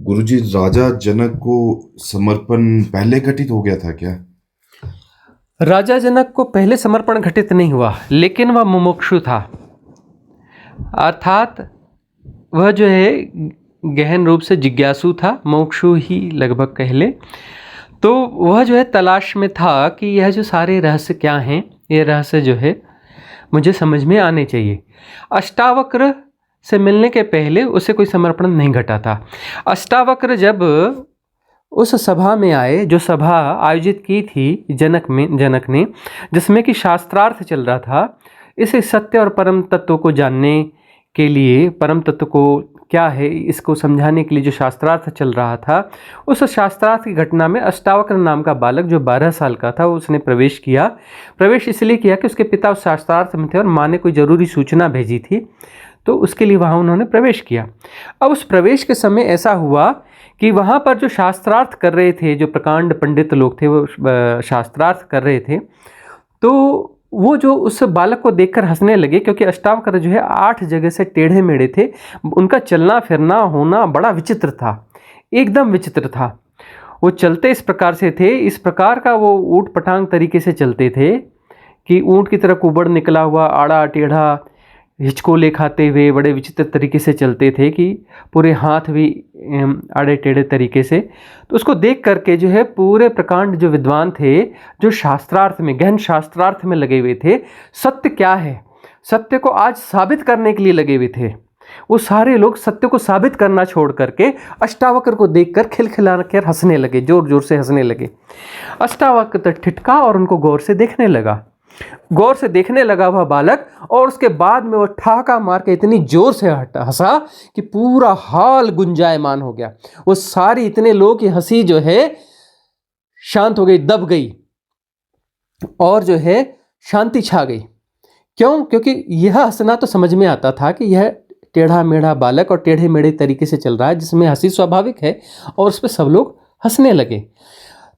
गुरुजी, राजा जनक को समर्पण पहले घटित हो गया था क्या? राजा जनक को पहले समर्पण घटित नहीं हुआ, लेकिन वह मुमुक्षु था। अर्थात वह जो है गहन रूप से जिज्ञासु था, मोक्षु ही लगभग कह ले। तो वह जो है तलाश में था कि यह जो सारे रहस्य क्या हैं, ये रहस्य जो है मुझे समझ में आने चाहिए। अष्टावक्र से मिलने के पहले उसे कोई समर्पण नहीं घटा था। अष्टावक्र जब उस सभा में आए, जो सभा आयोजित की थी जनक ने, जिसमें कि शास्त्रार्थ चल रहा था, इस सत्य और परम तत्व को जानने के लिए, परम तत्व को क्या है इसको समझाने के लिए जो शास्त्रार्थ चल रहा था, उस शास्त्रार्थ की घटना में अष्टावक्र नाम का बालक जो 12 साल का था, उसने प्रवेश किया। प्रवेश इसलिए किया कि उसके पिता उस शास्त्रार्थ में थे और माँ ने कोई ज़रूरी सूचना भेजी थी, तो उसके लिए वहाँ उन्होंने प्रवेश किया। अब उस प्रवेश के समय ऐसा हुआ कि वहाँ पर जो शास्त्रार्थ कर रहे थे, जो प्रकांड पंडित लोग थे, वो शास्त्रार्थ कर रहे थे, तो वो जो उस बालक को देखकर हंसने लगे, क्योंकि अष्टावक्र जो है 8 जगह से टेढ़े मेढ़े थे। उनका चलना फिरना होना बड़ा विचित्र था, एकदम विचित्र था। वो चलते इस प्रकार से थे, इस प्रकार का वो ऊट पटांग तरीके से चलते थे कि ऊँट की तरह कुबड़ निकला हुआ, आड़ा टेढ़ा, हिचकोले खाते हुए बड़े विचित्र तरीके से चलते थे कि पूरे हाथ भी आड़े टेढ़े तरीके से। तो उसको देख करके जो है पूरे प्रकांड जो विद्वान थे, जो शास्त्रार्थ में, गहन शास्त्रार्थ में लगे हुए थे, सत्य क्या है, सत्य को आज साबित करने के लिए लगे हुए थे, वो सारे लोग सत्य को साबित करना छोड़ करके अष्टावक्र को देखकर खिलखिला कर हंसने लगे, जोर जोर से हंसने लगे। अष्टावक्र ठिठका और उनको गौर से देखने लगा। गौर से देखने लगा वह बालक, और उसके बाद में वो ठहाका मार के इतनी जोर से हंसा कि पूरा हाल गुंजायमान हो गया। वो सारी इतने लोगों की हंसी जो है शांत हो गई, दब गई, और जो है शांति छा गई। क्यों? क्योंकि यह हंसना तो समझ में आता था कि यह टेढ़ा मेढ़ा बालक और टेढ़े मेढ़े तरीके से चल रहा है, जिसमें हंसी स्वाभाविक है, और उस पर सब लोग हंसने लगे।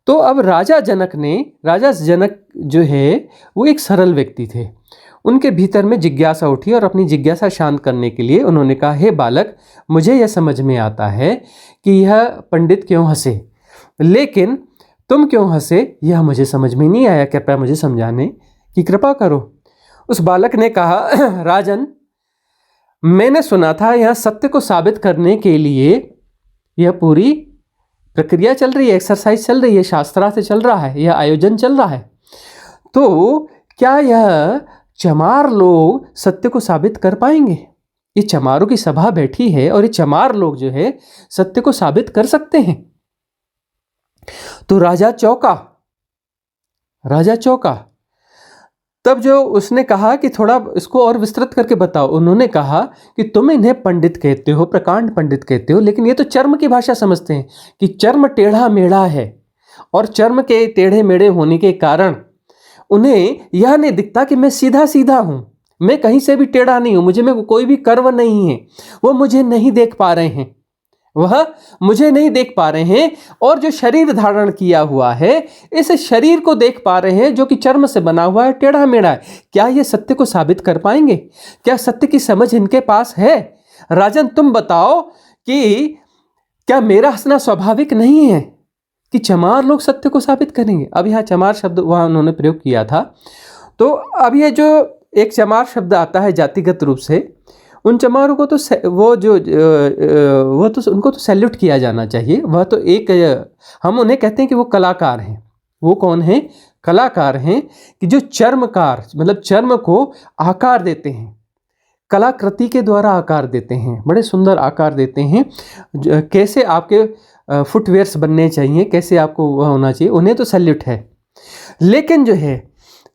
तो अब राजा जनक जो है वो एक सरल व्यक्ति थे। उनके भीतर में जिज्ञासा उठी, और अपनी जिज्ञासा शांत करने के लिए उन्होंने कहा, हे बालक, मुझे यह समझ में आता है कि यह पंडित क्यों हंसे, लेकिन तुम क्यों हंसे यह मुझे समझ में नहीं आया, कृपया मुझे समझाने की कृपा करो। उस बालक ने कहा, राजन, मैंने सुना था यह सत्य को साबित करने के लिए यह पूरी प्रक्रिया चल रही है, एक्सरसाइज चल रही है, शास्त्रार्थ चल रहा है, यह आयोजन चल रहा है। तो क्या यह चमार लोग सत्य को साबित कर पाएंगे? ये चमारों की सभा बैठी है, और ये चमार लोग जो है सत्य को साबित कर सकते हैं? तो राजा चौंका। तब जो उसने कहा कि थोड़ा इसको और विस्तृत करके बताओ, उन्होंने कहा कि तुम इन्हें पंडित कहते हो, प्रकांड पंडित कहते हो, लेकिन ये तो चर्म की भाषा समझते हैं कि चर्म टेढ़ा मेढ़ा है, और चर्म के टेढ़े मेढ़े होने के कारण उन्हें यह नहीं दिखता कि मैं सीधा सीधा हूं, मैं कहीं से भी टेढ़ा नहीं हूं, मुझे में कोई भी कर्व नहीं है। वो मुझे नहीं देख पा रहे हैं, और जो शरीर धारण किया हुआ है, इस शरीर को देख पा रहे हैं जो कि चर्म से बना हुआ है, टेढ़ा मेढ़ा है। क्या ये सत्य को साबित कर पाएंगे? क्या सत्य की समझ इनके पास है? राजन, तुम बताओ कि क्या मेरा हंसना स्वाभाविक नहीं है कि चमार लोग सत्य को साबित करेंगे? अब यहाँ चमार शब्द वहाँ उन्होंने प्रयोग किया था। तो अब ये जो एक चमार शब्द आता है जातिगत रूप से, उन चमारों को तो उनको तो सैल्यूट किया जाना चाहिए। वह तो एक, हम उन्हें कहते हैं कि वो कलाकार हैं। वो कौन हैं? कलाकार हैं, कि जो चर्मकार, मतलब चर्म को आकार देते हैं, कलाकृति के द्वारा आकार देते हैं, बड़े सुंदर आकार देते हैं। कैसे आपके फुटवेयर्स बनने चाहिए, कैसे आपको वह होना चाहिए, उन्हें तो सैल्यूट है। लेकिन जो है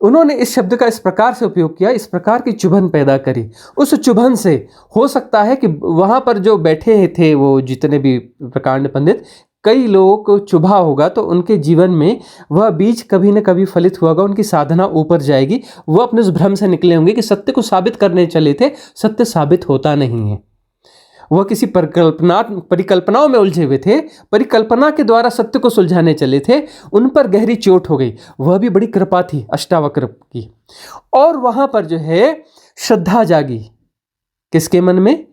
उन्होंने इस शब्द का इस प्रकार से उपयोग किया, इस प्रकार की चुभन पैदा करी। उस चुभन से हो सकता है कि वहाँ पर जो बैठे थे वो जितने भी प्रकांड पंडित, कई लोगों को चुभा होगा, तो उनके जीवन में वह बीज कभी न कभी फलित हुआ होगा, उनकी साधना ऊपर जाएगी। वो अपने उस भ्रम से निकले होंगे कि सत्य को साबित करने चले थे, सत्य साबित होता नहीं है। वह किसी परिकल्पनाओं में उलझे हुए थे, परिकल्पना के द्वारा सत्य को सुलझाने चले थे, उन पर गहरी चोट हो गई। वह भी बड़ी कृपा थी अष्टावक्र की, और वहां पर जो है श्रद्धा जागी। किसके मन में?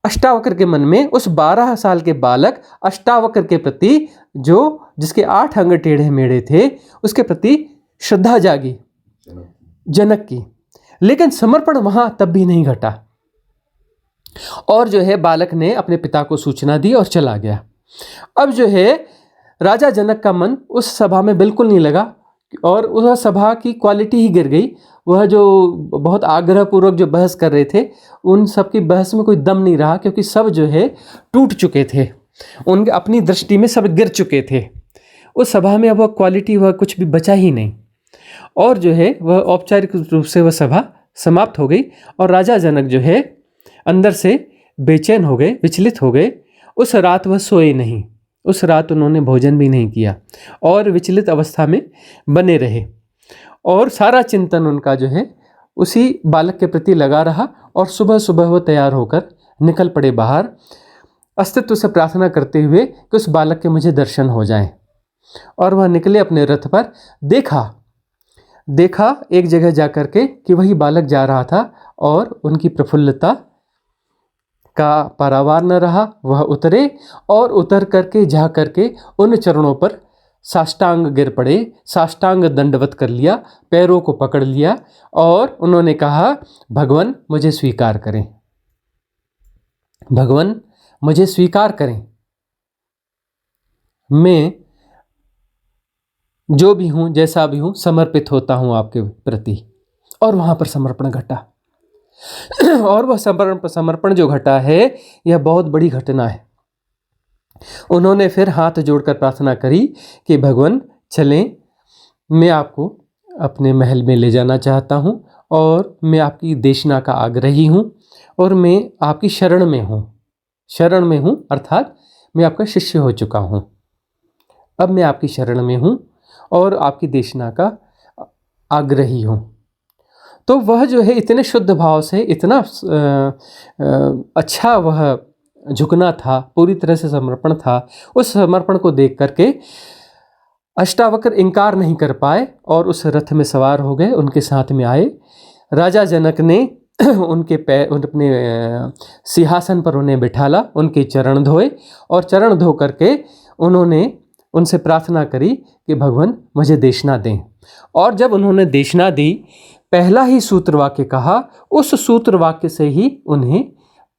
अष्टावक्र के मन में उस 12 साल के बालक अष्टावक्र के प्रति, जो जिसके 8 अंग टेढ़े मेढ़े थे, उसके प्रति श्रद्धा जागी जनक की। लेकिन समर्पण वहां तब भी नहीं घटा, और जो है बालक ने अपने पिता को सूचना दी और चला गया। अब जो है राजा जनक का मन उस सभा में बिल्कुल नहीं लगा, और उस सभा की क्वालिटी ही गिर गई। वह जो बहुत आग्रहपूर्वक जो बहस कर रहे थे, उन सब की बहस में कोई दम नहीं रहा, क्योंकि सब जो है टूट चुके थे, उनके अपनी दृष्टि में सब गिर चुके थे। उस सभा में अब वह क्वालिटी, वह कुछ भी बचा ही नहीं, और जो है वह औपचारिक रूप से वह सभा समाप्त हो गई। और राजा जनक जो है अंदर से बेचैन हो गए, विचलित हो गए। उस रात वह सोए नहीं, उस रात उन्होंने भोजन भी नहीं किया, और विचलित अवस्था में बने रहे, और सारा चिंतन उनका जो है उसी बालक के प्रति लगा रहा। और सुबह सुबह वो तैयार होकर निकल पड़े बाहर, अस्तित्व से प्रार्थना करते हुए कि उस बालक के मुझे दर्शन हो जाएं। और वह निकले अपने रथ पर। देखा एक जगह जा कर के कि वही बालक जा रहा था, और उनकी प्रफुल्लता का पारावार न रहा। वह उतरे, और उतर करके जा करके उन चरणों पर साष्टांग गिर पड़े, साष्टांग दंडवत कर लिया, पैरों को पकड़ लिया, और उन्होंने कहा, भगवान मुझे स्वीकार करें, भगवान मुझे स्वीकार करें, मैं जो भी हूँ, जैसा भी हूँ, समर्पित होता हूँ आपके प्रति। और वहाँ पर समर्पण घटा। और वह समर्पण जो घटा है, यह बहुत बड़ी घटना है। उन्होंने फिर हाथ जोड़कर प्रार्थना करी कि भगवान चलें, मैं आपको अपने महल में ले जाना चाहता हूँ, और मैं आपकी देशना का आग्रही हूँ, और मैं आपकी शरण में हूँ, अर्थात मैं आपका शिष्य हो चुका हूँ। अब मैं आपकी शरण में हूँ और आपकी देशना का आग्रही हूँ। तो वह जो है इतने शुद्ध भाव से, इतना अच्छा वह झुकना था, पूरी तरह से समर्पण था। उस समर्पण को देख करके अष्टावक्र इनकार नहीं कर पाए, और उस रथ में सवार हो गए, उनके साथ में आए। राजा जनक ने उनके अपने सिंहासन पर उन्हें बिठाला, उनके चरण धोए, और चरण धो करके उन्होंने उनसे प्रार्थना करी कि भगवान मुझे देशना दें। और जब उन्होंने देशना दी, पहला ही सूत्र वाक्य कहा, उस सूत्र वाक्य से ही उन्हें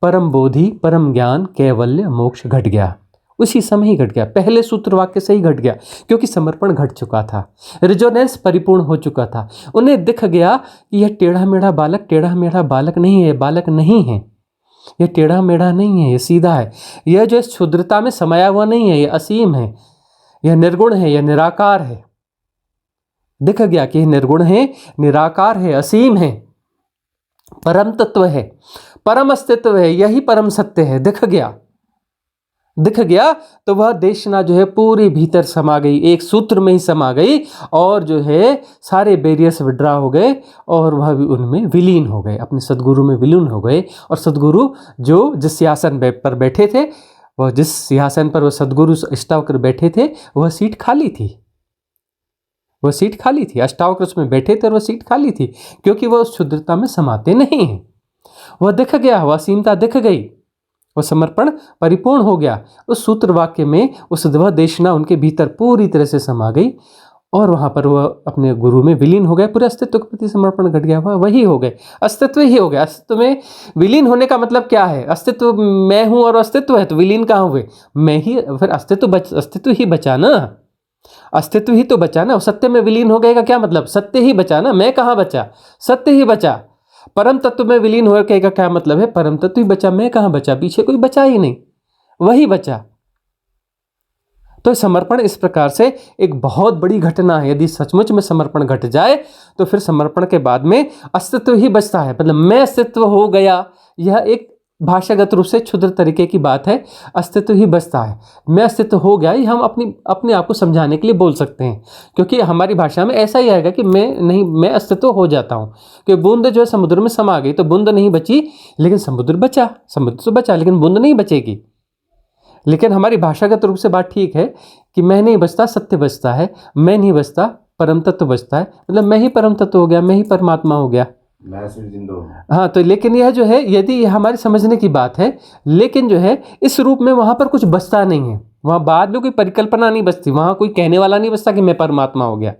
परम बोधि, परम ज्ञान, कैवल्य, मोक्ष घट गया। उसी समय ही घट गया, पहले सूत्र वाक्य से ही घट गया, क्योंकि समर्पण घट चुका था, रिजोनेंस परिपूर्ण हो चुका था। उन्हें दिख गया कि यह टेढ़ा मेढ़ा बालक नहीं है, बालक नहीं है, यह टेढ़ा मेढ़ा नहीं है, यह सीधा है। यह जो क्षुद्रता में समाया हुआ नहीं है, यह असीम है, यह निर्गुण है, यह निराकार है। दिख गया कि यह निर्गुण है, निराकार है, असीम है, परम तत्व है, परम अस्तित्व है, यही परम सत्य है। दिख गया तो वह देशना जो है पूरी भीतर समा गई, एक सूत्र में ही समा गई, और जो है सारे बैरियर्स विड्रा हो गए, और वह भी उनमें विलीन हो गए, अपने सदगुरु में विलीन हो गए। और सदगुरु जो जिस सिंहासन पर बैठे थे, वह जिस सिंहासन पर वह सदगुरु अष्टावक्र बैठे थे, वह सीट खाली थी, अष्टावक्र उसमें बैठे थे और वह सीट खाली थी, क्योंकि वह उस क्षुद्रता में समाते नहीं हैं। वह दिख गया, वह असीमता दिख गई, वह समर्पण परिपूर्ण हो गया। उस सूत्र वाक्य में उस वह देशना उनके भीतर पूरी तरह से समा गई, और वहाँ पर वह अपने गुरु में विलीन हो गए। पूरे अस्तित्व के प्रति समर्पण घट गया, वह वही हो गए, अस्तित्व ही हो गया। अस्तित्व में विलीन होने का मतलब क्या है? अस्तित्व मैं हूँ और अस्तित्व है, तो विलीन कहाँ हुए? मैं ही, फिर अस्तित्व ही बचा ना, अस्तित्व ही तो बचा ना। सत्य में विलीन हो गए का क्या मतलब? सत्य ही बचा ना, मैं कहाँ बचा? सत्य ही बचा। परम तत्व में विलीन हो गए का क्या मतलब है? परम तत्व ही बचा, मैं कहाँ बचा? पीछे कोई बचा ही नहीं, वही बचा। तो समर्पण इस प्रकार से एक बहुत बड़ी घटना है। यदि सचमुच में समर्पण घट जाए तो फिर समर्पण के बाद में अस्तित्व ही बचता है, मतलब मैं अस्तित्व हो गया। यह एक भाषागत रूप से क्षुद्र तरीके की बात है, अस्तित्व ही बचता है, मैं अस्तित्व हो गया। ये हम अपने आप को समझाने के लिए बोल सकते हैं, क्योंकि हमारी भाषा में ऐसा ही आएगा कि मैं अस्तित्व हो जाता हूँ। कि बूंद जो है समुद्र में समा गई, तो बूंद नहीं बची, लेकिन समुद्र तो बचा, लेकिन बूंद नहीं बचेगी। लेकिन हमारी भाषागत रूप से बात ठीक है कि मैं नहीं बचता, सत्य बचता है, मैं नहीं बचता, परम तत्व बचता है। मतलब मैं ही परम तत्व हो गया, मैं ही परमात्मा हो गया। मैं सिर्फ जिंदा हूँ। हाँ, तो लेकिन यह जो है, यदि ये हमारे समझने की बात है, लेकिन जो है इस रूप में वहाँ पर कुछ बचता नहीं है। वहाँ बाद में कोई परिकल्पना नहीं बचती, वहाँ कोई कहने वाला नहीं बचता कि मैं परमात्मा हो गया।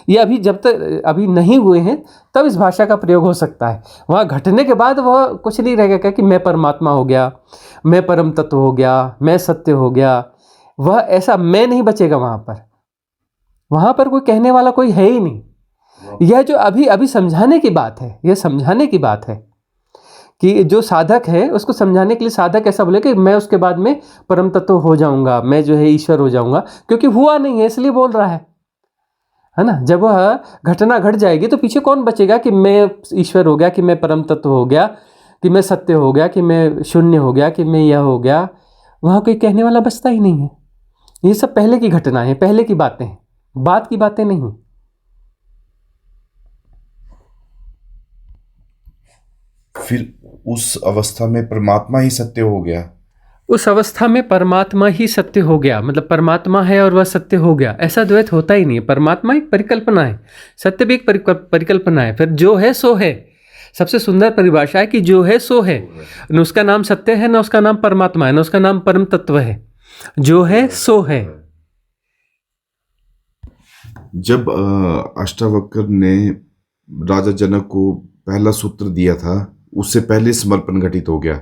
ये अभी जब तक अभी नहीं हुए हैं तब इस भाषा का प्रयोग हो सकता है। वहाँ घटने के बाद वह कुछ नहीं रहेगा कि मैं परमात्मा हो गया, मैं परम तत्व हो गया, मैं सत्य हो गया। वह ऐसा मैं नहीं बचेगा वहाँ पर। वहाँ पर कोई कहने वाला कोई है ही नहीं। यह जो अभी अभी समझाने की बात है, यह समझाने की बात है कि जो साधक है उसको समझाने के लिए साधक ऐसा बोले कि मैं उसके बाद में परम तत्व हो जाऊंगा, मैं जो है ईश्वर हो जाऊंगा, क्योंकि हुआ नहीं है इसलिए बोल रहा है ना। जब वह घटना घट जाएगी तो पीछे कौन बचेगा कि मैं ईश्वर हो गया, कि मैं परम तत्व हो गया, कि मैं सत्य हो गया, कि मैं शून्य हो गया, कि मैं यह हो गया। वहाँ कोई कहने वाला बचता ही नहीं है। ये सब पहले की घटना है, पहले की बातें हैं, बात की बातें नहीं। फिर उस अवस्था में परमात्मा ही सत्य हो गया। उस अवस्था में परमात्मा ही सत्य हो गया, मतलब परमात्मा है और वह सत्य हो गया, ऐसा द्वैत होता ही नहीं है। परमात्मा एक परिकल्पना है, सत्य भी एक परिकल्पना है। फिर जो है सो है, सबसे सुंदर परिभाषा है कि जो है सो है। न उसका नाम सत्य है, न उसका नाम परमात्मा है, न उसका नाम परम तत्व है। जो है सो है। जब अष्टावक्र ने राजा जनक को पहला सूत्र दिया था, उससे पहले समर्पण घटित हो गया,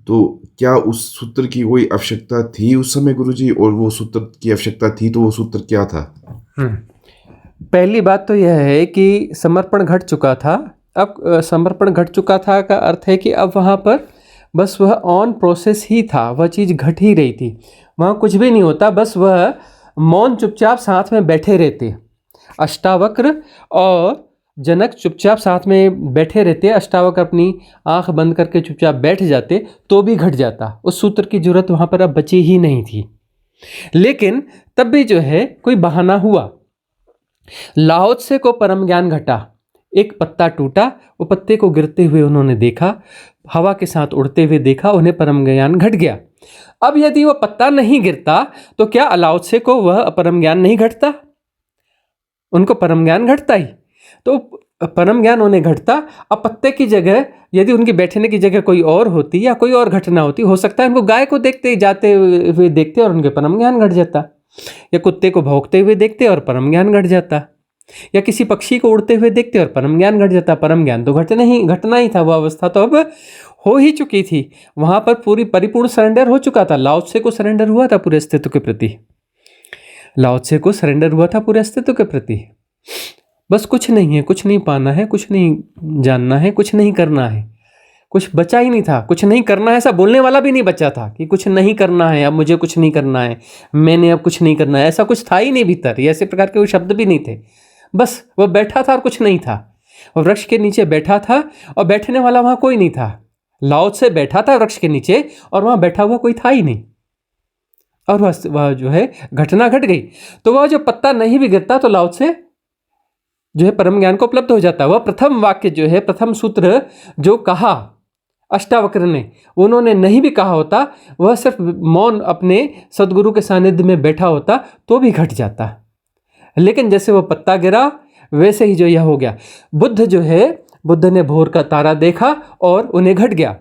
तो क्या उस सूत्र की कोई आवश्यकता थी उस समय गुरुजी? और वो सूत्र की आवश्यकता थी तो वो सूत्र क्या था? पहली बात तो यह है कि समर्पण घट चुका था। अब समर्पण घट चुका था का अर्थ है कि अब वहाँ पर बस वह ऑन प्रोसेस ही था, वह चीज़ घट ही रही थी। वहाँ कुछ भी नहीं होता, बस वह मौन चुपचाप साथ में बैठे रहते। अष्टावक्र और जनक चुपचाप साथ में बैठे रहते। अष्टावक्र अपनी आंख बंद करके चुपचाप बैठ जाते तो भी घट जाता। उस सूत्र की जरूरत वहाँ पर अब बची ही नहीं थी। लेकिन तब भी जो है कोई बहाना हुआ। लाओ त्से को परम ज्ञान घटा। एक पत्ता टूटा, वो पत्ते को गिरते हुए उन्होंने देखा, हवा के साथ उड़ते हुए देखा, उन्हें परम ज्ञान घट गया। अब यदि वह पत्ता नहीं गिरता तो क्या लाओ त्से को वह परम ज्ञान नहीं घटता? उनको परम ज्ञान घटता ही। तो परम ज्ञान उन्हें घटता। अब पत्ते की जगह यदि उनकी बैठने की जगह कोई और होती या कोई और घटना होती, हो सकता है उनको गाय को देखते जाते हुए देखते और उनके परम ज्ञान घट जाता, या कुत्ते को भौंकते हुए देखते और परम ज्ञान घट जाता, या किसी पक्षी को उड़ते हुए देखते और परम ज्ञान घट जाता। परम ज्ञान तो घटना ही था। वो अवस्था तो अब हो ही चुकी थी। वहां पर पूरी परिपूर्ण सरेंडर हो चुका था। लाओ त्से को सरेंडर हुआ था पूरे अस्तित्व के प्रति। लाओ त्से को सरेंडर हुआ था पूरे अस्तित्व के प्रति। बस कुछ नहीं है, कुछ नहीं पाना है, कुछ नहीं जानना है, कुछ नहीं करना है। कुछ बचा ही नहीं था। कुछ नहीं करना है ऐसा बोलने वाला भी नहीं बचा था कि कुछ नहीं करना है, अब मुझे कुछ नहीं करना है, मैंने अब कुछ नहीं करना है, ऐसा कुछ था ही नहीं भीतर। ऐसे प्रकार के कोई शब्द भी नहीं थे। बस वह बैठा था और कुछ नहीं था। वह वृक्ष के नीचे बैठा था और बैठने वाला वहाँ कोई नहीं था। लाओ त्से बैठा था वृक्ष के नीचे और वहाँ बैठा हुआ कोई था ही नहीं। और वह जो है घटना घट गई। तो वह जो पत्ता नहीं भी गिरता तो लाओ त्से जो है परम ज्ञान को उपलब्ध हो जाता। वह प्रथम वाक्य जो है, प्रथम सूत्र जो कहा अष्टावक्र ने, उन्होंने नहीं भी कहा होता, वह सिर्फ मौन अपने सदगुरु के सानिध्य में बैठा होता तो भी घट जाता। लेकिन जैसे वह पत्ता गिरा वैसे ही जो यह हो गया। बुद्ध जो है, बुद्ध ने भोर का तारा देखा और उन्हें घट गया।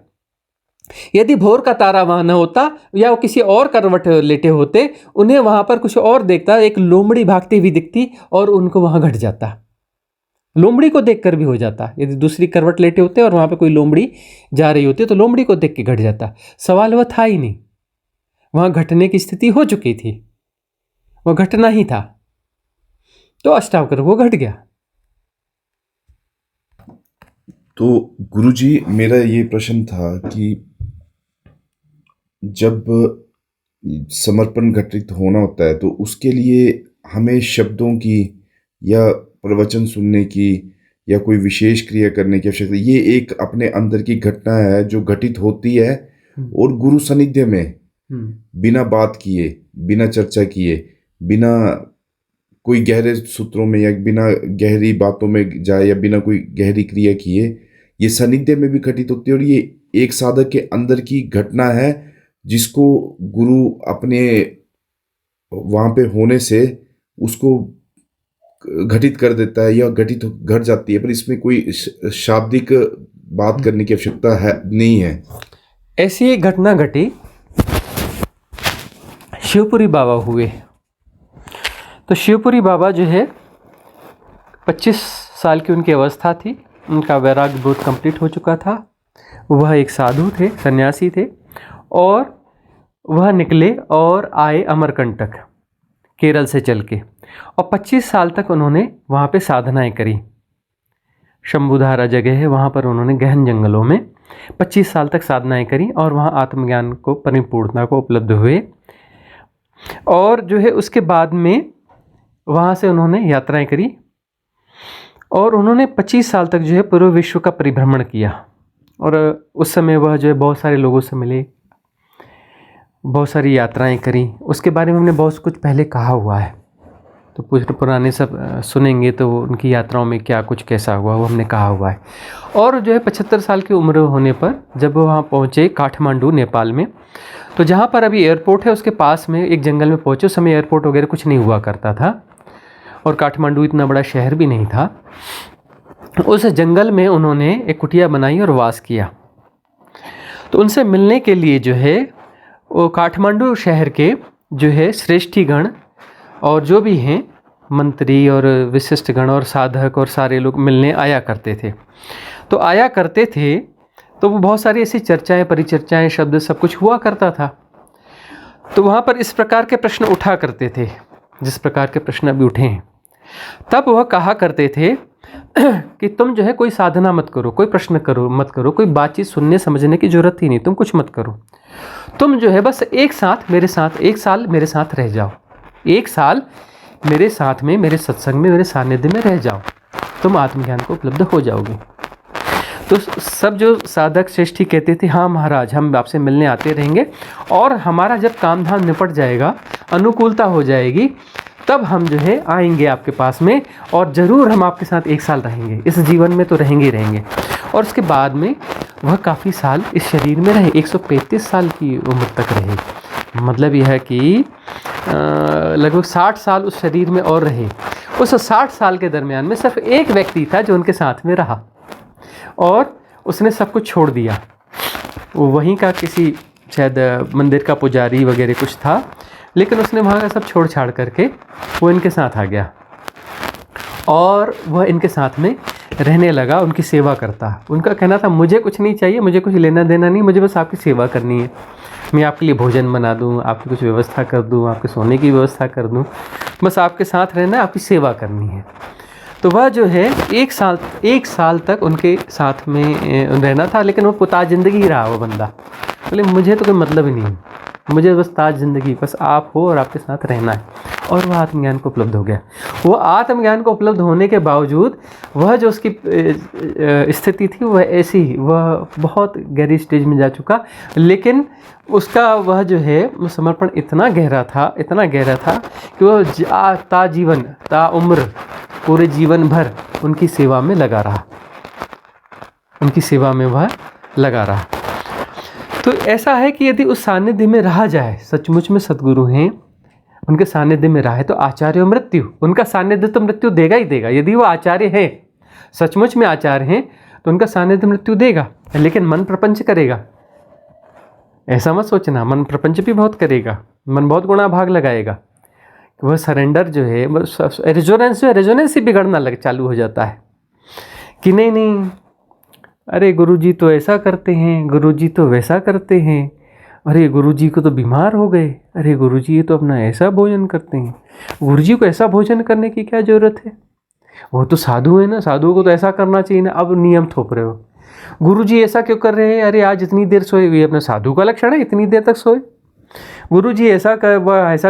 यदि भोर का तारा वहां न होता या वो किसी और करवट लेटे होते, उन्हें वहां पर कुछ और देखता, एक लोमड़ी भागती हुई दिखती और उनको वहां घट जाता। लोमड़ी को देखकर भी हो जाता। यदि दूसरी करवट लेटे होते और वहां पे कोई लोमड़ी जा रही होती तो लोमड़ी को देख के घट जाता। सवाल वह था ही नहीं, वहां घटने की स्थिति हो चुकी थी, वह घटना ही था। तो अष्टावक्र को घट गया। तो गुरुजी, मेरा ये प्रश्न था कि जब समर्पण घटित होना होता है तो उसके लिए हमें शब्दों की या प्रवचन सुनने की या कोई विशेष क्रिया करने की आवश्यकता, ये एक अपने अंदर की घटना है जो घटित होती है और गुरु सानिध्य में बिना बात किए, बिना चर्चा किए, बिना कोई गहरे सूत्रों में या बिना गहरी बातों में जाए या बिना कोई गहरी क्रिया किए, ये सानिध्य में भी घटित होती है। और ये एक साधक के अंदर की घटना है जिसको गुरु अपने वहाँ पे होने से उसको घटित कर देता है या घट जाती है, पर इसमें कोई शाब्दिक बात करने की आवश्यकता है नहीं है। ऐसी एक घटना घटी, शिवपुरी बाबा हुए। तो शिवपुरी बाबा जो है 25 साल की उनकी अवस्था थी, उनका वैराग्य बोध कंप्लीट हो चुका था। वह एक साधु थे, सन्यासी थे, और वह निकले और आए अमरकंटक केरल से चल के, और 25 साल तक उन्होंने वहाँ पे साधनाएं करी। शंभुधारा जगह है, वहाँ पर उन्होंने गहन जंगलों में 25 साल तक साधनाएं करी और वहाँ आत्मज्ञान को, परिपूर्णता को उपलब्ध हुए। और जो है उसके बाद में वहाँ से उन्होंने यात्राएं करी और उन्होंने 25 साल तक जो है पूरे विश्व का परिभ्रमण किया। और उस समय वह जो है बहुत सारे लोगों से मिले, बहुत सारी यात्राएं करी। उसके बारे में हमने बहुत कुछ पहले कहा हुआ है, तो पुराने सब सुनेंगे तो उनकी यात्राओं में क्या कुछ कैसा हुआ वो हमने कहा हुआ है। और जो है 75 साल की उम्र होने पर जब वो वहाँ पहुँचे काठमांडू नेपाल में, तो जहाँ पर अभी एयरपोर्ट है उसके पास में एक जंगल में पहुँचे। उस समय एयरपोर्ट वगैरह कुछ नहीं हुआ करता था और काठमांडू इतना बड़ा शहर भी नहीं था। उस जंगल में उन्होंने एक कुटिया बनाई और वास किया। तो उनसे मिलने के लिए जो है वो काठमांडू शहर के जो है श्रेष्ठीगण और जो भी हैं मंत्री और विशिष्ट गण और साधक और सारे लोग मिलने आया करते थे। तो आया करते थे तो वो बहुत सारी ऐसी चर्चाएं, परिचर्चाएं, शब्द सब कुछ हुआ करता था। तो वहाँ पर इस प्रकार के प्रश्न उठा करते थे जिस प्रकार के प्रश्न अभी उठे हैं। तब वह कहा करते थे कि तुम जो है कोई साधना मत करो, कोई प्रश्न मत करो, कोई बातचीत सुनने समझने की जरूरत ही नहीं, तुम कुछ मत करो। तुम जो है बस एक साथ मेरे साथ 1 साल मेरे साथ रह जाओ, 1 साल मेरे साथ में, मेरे सत्संग में, मेरे सानिध्य में रह जाओ, तुम आत्मज्ञान को उपलब्ध हो जाओगे। तो सब जो साधक श्रेष्ठी कहते थे, हाँ महाराज हम आपसे मिलने आते रहेंगे और हमारा जब काम धाम निपट जाएगा, अनुकूलता हो जाएगी, तब हम जो है आएंगे आपके पास में और ज़रूर हम आपके साथ 1 साल रहेंगे, इस जीवन में तो रहेंगे ही रहेंगे। और उसके बाद में वह काफ़ी साल इस शरीर में रहे, 135 साल की उम्र तक रहे। मतलब यह है कि लगभग 60 साल उस शरीर में और रहे। उस 60 साल के दरमियान में सिर्फ एक व्यक्ति था जो उनके साथ में रहा और उसने सब कुछ छोड़ दिया। वो वहीं का किसी शायद मंदिर का पुजारी वगैरह कुछ था, लेकिन उसने वहाँ का सब छोड़ छाड़ करके वो इनके साथ आ गया और वह इनके साथ में रहने लगा, उनकी सेवा करता। उनका कहना था मुझे कुछ नहीं चाहिए, मुझे कुछ लेना देना नहीं, मुझे बस आपकी सेवा करनी है। मैं आपके लिए भोजन बना दूँ, आपकी कुछ व्यवस्था कर दूँ, आपके सोने की व्यवस्था कर दूँ, बस आपके साथ रहना है, आपकी सेवा करनी है। तो वह जो है 1 साल तक उनके साथ में रहना था, लेकिन वो पुता ज़िंदगी रहा वो बंदा। बोले मुझे तो कोई मतलब ही नहीं, मुझे बस ताज ज़िंदगी, बस आप हो और आपके साथ रहना है। और वह आत्मज्ञान को उपलब्ध हो गया। वो आत्मज्ञान को उपलब्ध होने के बावजूद वह जो उसकी स्थिति थी वह ऐसी, वह बहुत गहरी स्टेज में जा चुका, लेकिन उसका वह जो है वो समर्पण इतना गहरा था कि वह ताजीवन, ताउम्र, पूरे जीवन भर उनकी सेवा में लगा रहा, उनकी सेवा में वह लगा रहा। तो ऐसा है कि यदि उस सानिध्य में रहा जाए, सचमुच में सद्गुरु हैं, उनके सानिध्य में रहा है तो आचार्य मृत्यु, उनका सानिध्य तो मृत्यु देगा ही देगा। यदि वो आचार्य हैं, सचमुच में आचार्य हैं, तो उनका सानिध्य मृत्यु देगा, लेकिन मन प्रपंच करेगा। ऐसा मत सोचना, मन प्रपंच भी बहुत करेगा, मन बहुत गुणा भाग लगाएगा। वह सरेंडर जो है, रेजोनेंस ही बिगड़ना चालू हो जाता है कि नहीं, अरे गुरुजी तो ऐसा करते हैं, गुरुजी तो वैसा करते हैं, अरे गुरुजी को तो बीमार हो गए, अरे गुरुजी ये तो अपना ऐसा भोजन करते हैं, गुरुजी को ऐसा भोजन करने की क्या ज़रूरत है, वो तो साधु है ना, साधुओं को तो ऐसा करना चाहिए ना। अब नियम थोप रहे हो, गुरुजी ऐसा क्यों कर रहे हैं, अरे आज इतनी देर सोए, ये अपना साधु का लक्षण है, इतनी देर तक सोए। गुरुजी ऐसा कर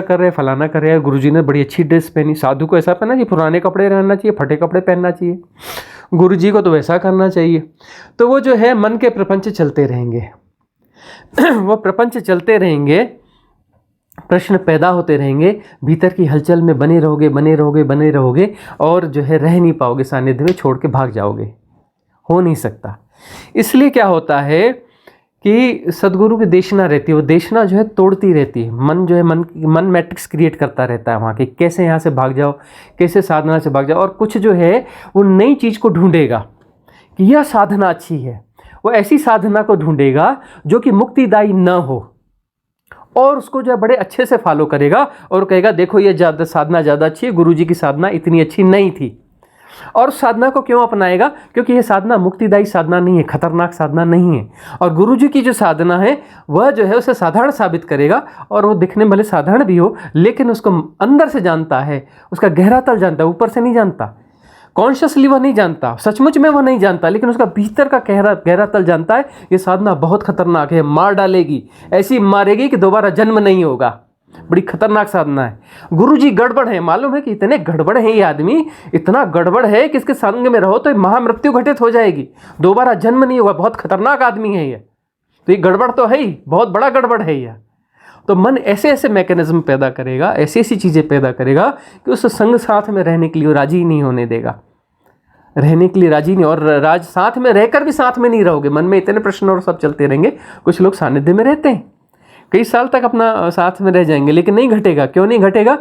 रहे हैं, फलाना कर रहे हैं, गुरुजी ने बड़ी अच्छी ड्रेस पहनी, साधु को ऐसा पहनना चाहिए, पुराने कपड़े रहना चाहिए, फटे कपड़े पहनना चाहिए, गुरुजी को तो वैसा करना चाहिए। तो वो जो है मन के प्रपंच चलते रहेंगे वो प्रपंच चलते रहेंगे, प्रश्न पैदा होते रहेंगे, भीतर की हलचल में बने रहोगे और जो है रह नहीं पाओगे, सानिध्य में छोड़ के भाग जाओगे, हो नहीं सकता। इसलिए क्या होता है कि सदगुरु की देशना रहती है, वो देशना जो है तोड़ती रहती है। मन जो है मन मैट्रिक्स क्रिएट करता रहता है वहाँ कि कैसे यहाँ से भाग जाओ, कैसे साधना से भाग जाओ। और कुछ जो है वो नई चीज़ को ढूंढेगा कि यह साधना अच्छी है, वो ऐसी साधना को ढूंढेगा जो कि मुक्तिदायी न हो, और उसको जो है बड़े अच्छे से फॉलो करेगा और कहेगा देखो ये ज़्यादा साधना ज़्यादा अच्छी है, गुरुजी की साधना इतनी अच्छी नहीं थी। और साधना को क्यों अपनाएगा? क्योंकि ये साधना मुक्तिदायी साधना नहीं है, खतरनाक साधना नहीं है। और गुरुजी की जो साधना है वह जो है उसे साधारण साबित करेगा, और वो दिखने में भले साधारण भी हो लेकिन उसको अंदर से जानता है, उसका गहरा तल जानता है, ऊपर से नहीं जानता, कॉन्शियसली वह नहीं जानता, सचमुच में वह नहीं जानता, लेकिन उसका भीतर का गहरा तल जानता है ये साधना बहुत खतरनाक है, मार डालेगी, ऐसी मारेगी कि दोबारा जन्म नहीं होगा, बड़ी खतरनाक साधना है। गुरुजी गड़बड़ है, मालूम है कि इतने गड़बड़ है ये आदमी, इतना गड़बड़ है कि इसके संग में रहो तो महामृत्यु घटित हो जाएगी, दोबारा जन्म नहीं होगा, बहुत खतरनाक आदमी है ये। तो ये गड़बड़ तो है ही, बहुत बड़ा गड़बड़ है यह। तो मन ऐसे ऐसे मैकेनिज्म पैदा करेगा, ऐसी ऐसी चीज़ें पैदा करेगा कि उस संग साथ में रहने के लिए राजी नहीं होने देगा, रहने के लिए राजी नहीं। और राज साथ में रहकर भी साथ में नहीं रहोगे, मन में इतने प्रश्न और सब चलते रहेंगे। कुछ लोग सानिध्य में रहते हैं, कई साल तक अपना साथ में रह जाएंगे, लेकिन नहीं घटेगा। क्यों नहीं घटेगा?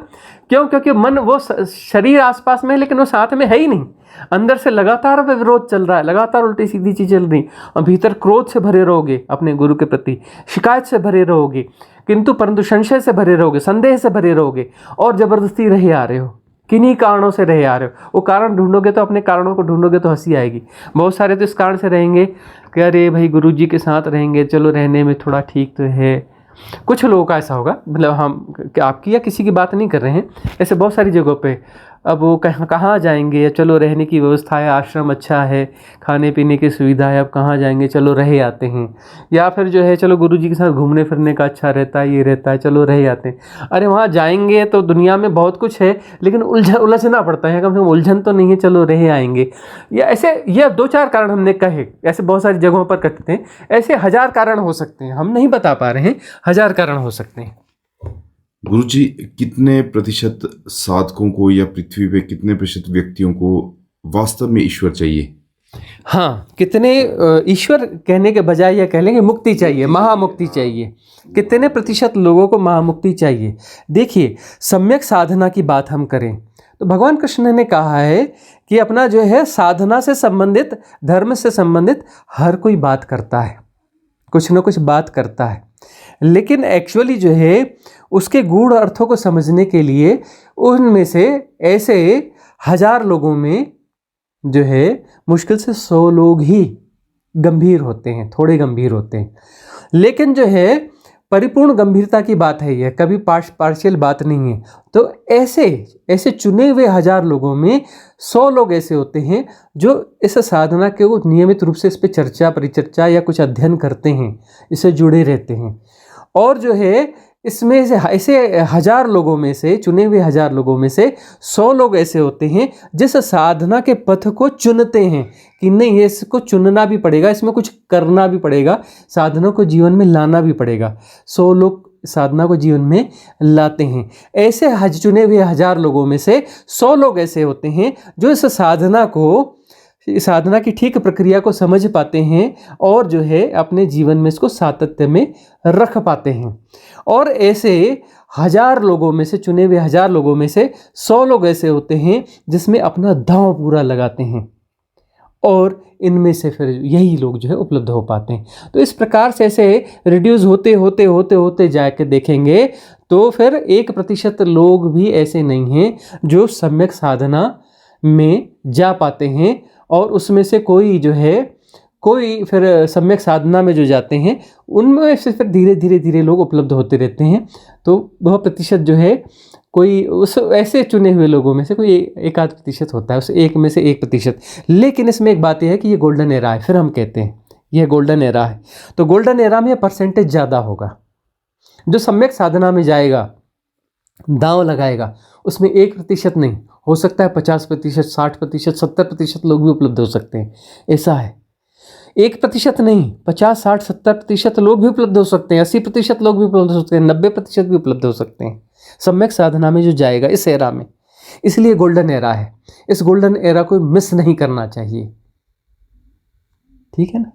क्योंकि मन, वो शरीर आसपास में है लेकिन वो साथ में है ही नहीं। अंदर से लगातार विरोध चल रहा है, लगातार उल्टी सीधी चीज़ चल रही, और भीतर क्रोध से भरे रहोगे अपने गुरु के प्रति, शिकायत से भरे रहोगे, किंतु परंतु संशय से भरे रहोगे, संदेह से भरे रहोगे, और जबरदस्ती रहे आ रहे हो, किन्हीं कारणों से रहे आ रहे हो। वो कारण ढूंढोगे तो, अपने कारणों को ढूंढोगे तो हंसी आएगी। बहुत सारे तो इस कारण से रहेंगे कि अरे भाई गुरुजी के साथ रहेंगे, चलो रहने में थोड़ा ठीक तो है। कुछ लोगों का ऐसा होगा, मतलब हम आपकी या किसी की बात नहीं कर रहे हैं, ऐसे बहुत सारी जगहों पे। अब वो कहाँ जाएंगे, चलो रहने की व्यवस्था है, आश्रम अच्छा है, खाने पीने की सुविधा है, अब कहाँ जाएंगे, चलो रहे आते हैं। या फिर जो है चलो गुरुजी के साथ घूमने फिरने का अच्छा रहता है, ये रहता है, चलो रहे आते हैं। अरे वहाँ जाएंगे तो दुनिया में बहुत कुछ है, लेकिन उलझना पड़ता है, कम से कम उलझन तो नहीं है, चलो रहे आएंगे। या ऐसे, ये 2-4 कारण हमने कहे, ऐसे बहुत सारी जगहों पर करते हैं। ऐसे 1000 कारण हो सकते हैं, हम नहीं बता पा रहे हैं, 1000 कारण हो सकते हैं। गुरुजी, कितने प्रतिशत साधकों को या पृथ्वी पे कितने प्रतिशत व्यक्तियों को वास्तव में ईश्वर चाहिए? हाँ, कितने, ईश्वर कहने के बजाय यह कह लेंगे मुक्ति चाहिए, महामुक्ति चाहिए। कितने प्रतिशत लोगों को महामुक्ति चाहिए? देखिए, सम्यक साधना की बात हम करें तो भगवान कृष्ण ने कहा है कि अपना जो है साधना से संबंधित, धर्म से संबंधित हर कोई बात करता है, कुछ ना कुछ बात करता है, लेकिन एक्चुअली जो है उसके गूढ़ अर्थों को समझने के लिए उनमें से ऐसे 1000 लोगों में जो है मुश्किल से 100 लोग ही गंभीर होते हैं, थोड़े गंभीर होते हैं। लेकिन जो है परिपूर्ण गंभीरता की बात है, यह कभी पार्शियल बात नहीं है। तो ऐसे चुने हुए 1000 लोगों में 100 लोग ऐसे होते हैं जो इस साधना के नियमित रूप से इस पर चर्चा, परिचर्चा या कुछ अध्ययन करते हैं, इससे जुड़े रहते हैं। और जो है इसमें से ऐसे 1000 लोगों में से, चुने हुए 1000 लोगों में से 100 लोग ऐसे होते हैं जिस साधना के पथ को चुनते हैं कि नहीं, इसको चुनना भी पड़ेगा, इसमें कुछ करना भी पड़ेगा, साधना को जीवन में लाना भी पड़ेगा। 100 लोग साधना को जीवन में लाते हैं। ऐसे चुने हुए 1000 लोगों में से 100 लोग ऐसे होते हैं जो इस साधना की ठीक प्रक्रिया को समझ पाते हैं और जो है अपने जीवन में इसको सातत्य में रख पाते हैं। और ऐसे 1000 लोगों में से, चुने हुए 1000 लोगों में से 100 लोग ऐसे होते हैं जिसमें अपना दांव पूरा लगाते हैं, और इनमें से फिर यही लोग जो है उपलब्ध हो पाते हैं। तो इस प्रकार से ऐसे रिड्यूस होते जाके देखेंगे तो फिर 1% लोग भी ऐसे नहीं हैं जो सम्यक साधना में जा पाते हैं, और उसमें से कोई फिर सम्यक साधना में जो जाते हैं उनमें से फिर धीरे धीरे लोग उपलब्ध होते रहते हैं। तो वह प्रतिशत जो है कोई उस ऐसे चुने हुए लोगों में से कोई 1-8% होता है, उस 1 में से 1%। लेकिन इसमें एक बात यह है कि ये गोल्डन एरा है, फिर हम कहते हैं यह गोल्डन एरा है। तो गोल्डन एरा में परसेंटेज ज़्यादा होगा, जो सम्यक साधना में जाएगा, दांव लगाएगा, उसमें 1% नहीं, हो सकता है 50%, 60%, 70% लोग भी उपलब्ध हो सकते हैं। ऐसा है, 1% नहीं, 50, 60, 70% लोग भी उपलब्ध हो सकते हैं, 80% लोग भी उपलब्ध हो सकते हैं, 90% भी उपलब्ध हो सकते हैं सम्यक साधना में जो जाएगा इस एरा में। इसलिए गोल्डन एरा है, इस गोल्डन एरा को मिस नहीं करना चाहिए। ठीक है ना।